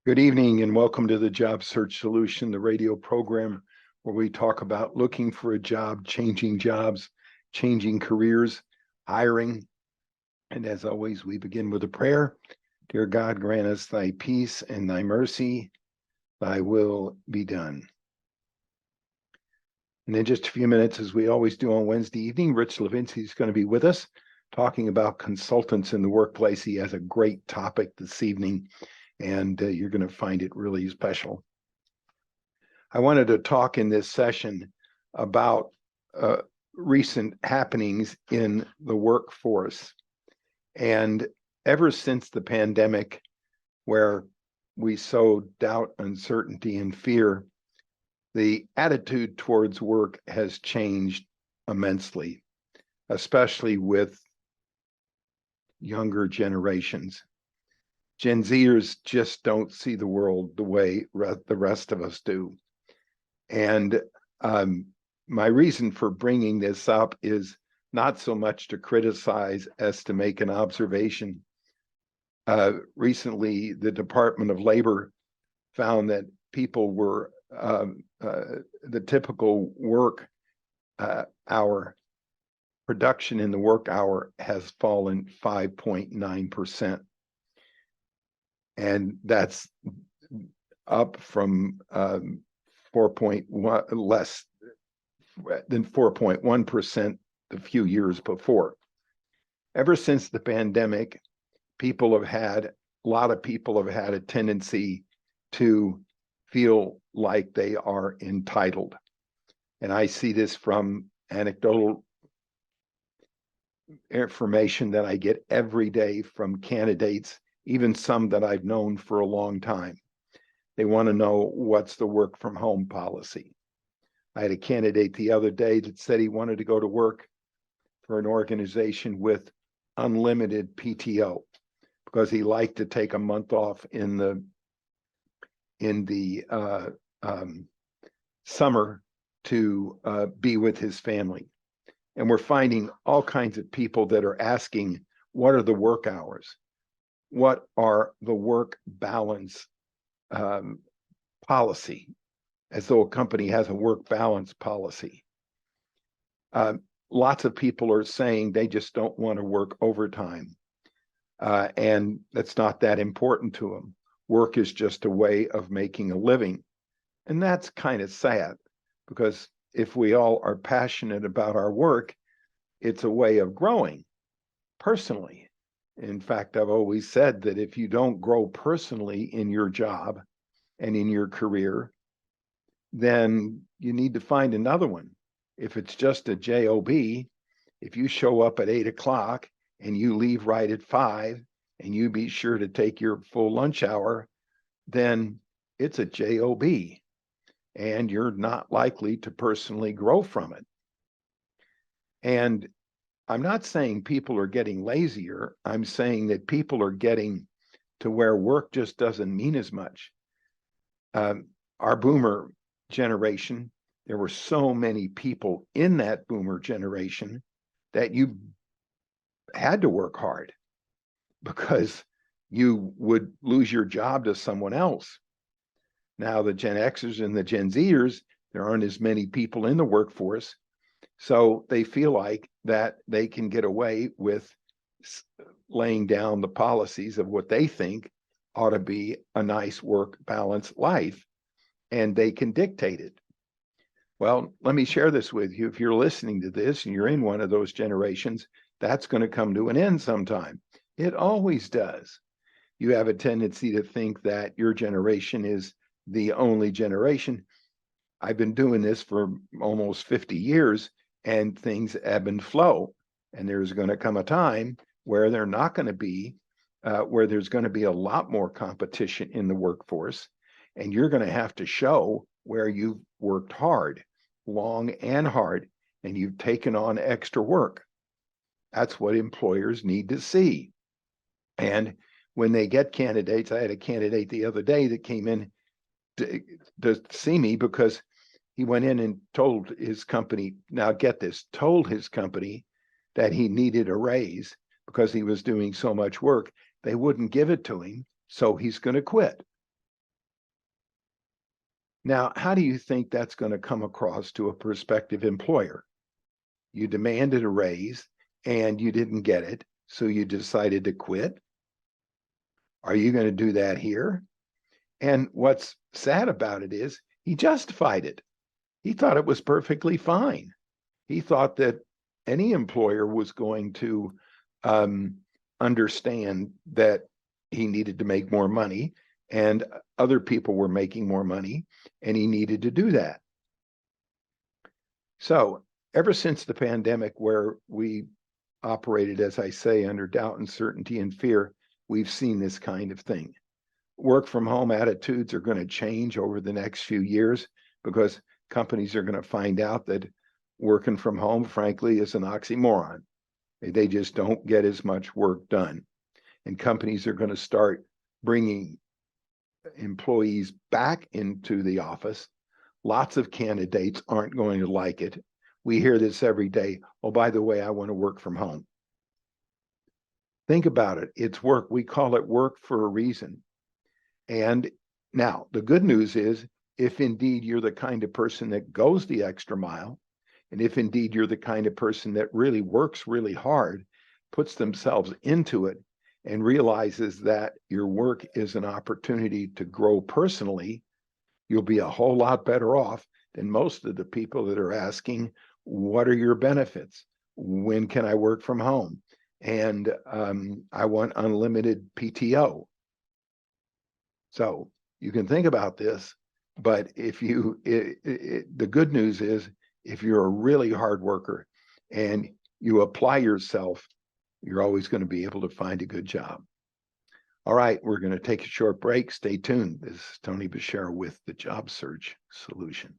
Good evening and welcome to the Job Search Solution, the radio program where we talk about looking for a job, changing jobs, changing careers, hiring. And as always, we begin with a prayer. Dear God, grant us thy peace and thy mercy, thy will be done. And in just a few minutes, as we always do on Wednesday evening, Rich Levinsky is going to be with us talking about consultants in the workplace. He has a great topic this evening, and you're going to find it really special. I wanted to talk in this session about recent happenings in the workforce. And ever since the pandemic, where we sowed doubt, uncertainty, and fear, the attitude towards work has changed immensely, especially with younger generations. Gen Zers just don't see the world the way the rest of us do. And my reason for bringing this up is not so much to criticize as to make an observation. Recently, the Department of Labor found that people were the typical work hour production in the work hour has fallen 5.9%. And that's up from 4.1 less than 4.1% the few years before. Ever since the pandemic, a lot of people have had a tendency to feel like they are entitled. And I see this from anecdotal information that I get every day from candidates, even some that I've known for a long time. They want to know what's the work from home policy. I had a candidate the other day that said he wanted to go to work for an organization with unlimited PTO because he liked to take a month off in the summer to be with his family. And we're finding all kinds of people that are asking, what are the work hours? What are the work balance policy? As though a company has a work balance policy. Lots of people are saying they just don't want to work overtime. And that's not that important to them. Work is just a way of making a living. And that's kind of sad because if we all are passionate about our work, it's a way of growing personally. In fact, I've always said that if you don't grow personally in your job and in your career, then you need to find another one. If it's just a job, if you show up at 8 o'clock and you leave right at 5 and you be sure to take your full lunch hour, then it's a job and you're not likely to personally grow from it. And I'm not saying people are getting lazier. I'm saying that people are getting to where work just doesn't mean as much. Our boomer generation, there were so many people in that boomer generation that you had to work hard because you would lose your job to someone else. Now, the Gen Xers and the Gen Zers, there aren't as many people in the workforce. So they feel like that they can get away with laying down the policies of what they think ought to be a nice work balance life, and they can dictate it. Well, let me share this with you. If you're listening to this and you're in one of those generations, that's going to come to an end sometime. It always does. You have a tendency to think that your generation is the only generation. I've been doing this for almost 50 years and things ebb and flow. And there's going to come a time where they're not going to be, where there's going to be a lot more competition in the workforce. And you're going to have to show where you've worked hard, long and hard, and you've taken on extra work. That's what employers need to see. And when they get candidates, I had a candidate the other day that came in to see me because he went in and told his company, now get this, told his company that he needed a raise because he was doing so much work. They wouldn't give it to him, so he's going to quit. Now, how do you think that's going to come across to a prospective employer? You demanded a raise and you didn't get it, so you decided to quit. Are you going to do that here? And what's sad about it is he justified it. He thought it was perfectly fine. He thought that any employer was going to um, understand that he needed to make more money and other people were making more money and he needed to do that. So ever since the pandemic, where we operated, as I say, under doubt, uncertainty, and fear, we've seen this kind of thing. Work from home attitudes are going to change over the next few years because companies are going to find out that working from home, frankly, is an oxymoron. They just don't get as much work done. And companies are going to start bringing employees back into the office. Lots of candidates aren't going to like it. We hear this every day. Oh, by the way, I want to work from home. Think about it. It's work. We call it work for a reason. And now the good news is, if indeed you're the kind of person that goes the extra mile, and if indeed you're the kind of person that really works really hard, puts themselves into it, and realizes that your work is an opportunity to grow personally, you'll be a whole lot better off than most of the people that are asking, what are your benefits? When can I work from home? And I want unlimited PTO. So you can think about this, but if you, the good news is, if you're a really hard worker and you apply yourself, you're always going to be able to find a good job. All right, we're going to take a short break. Stay tuned. This is Tony Bashara with the Job Search Solution.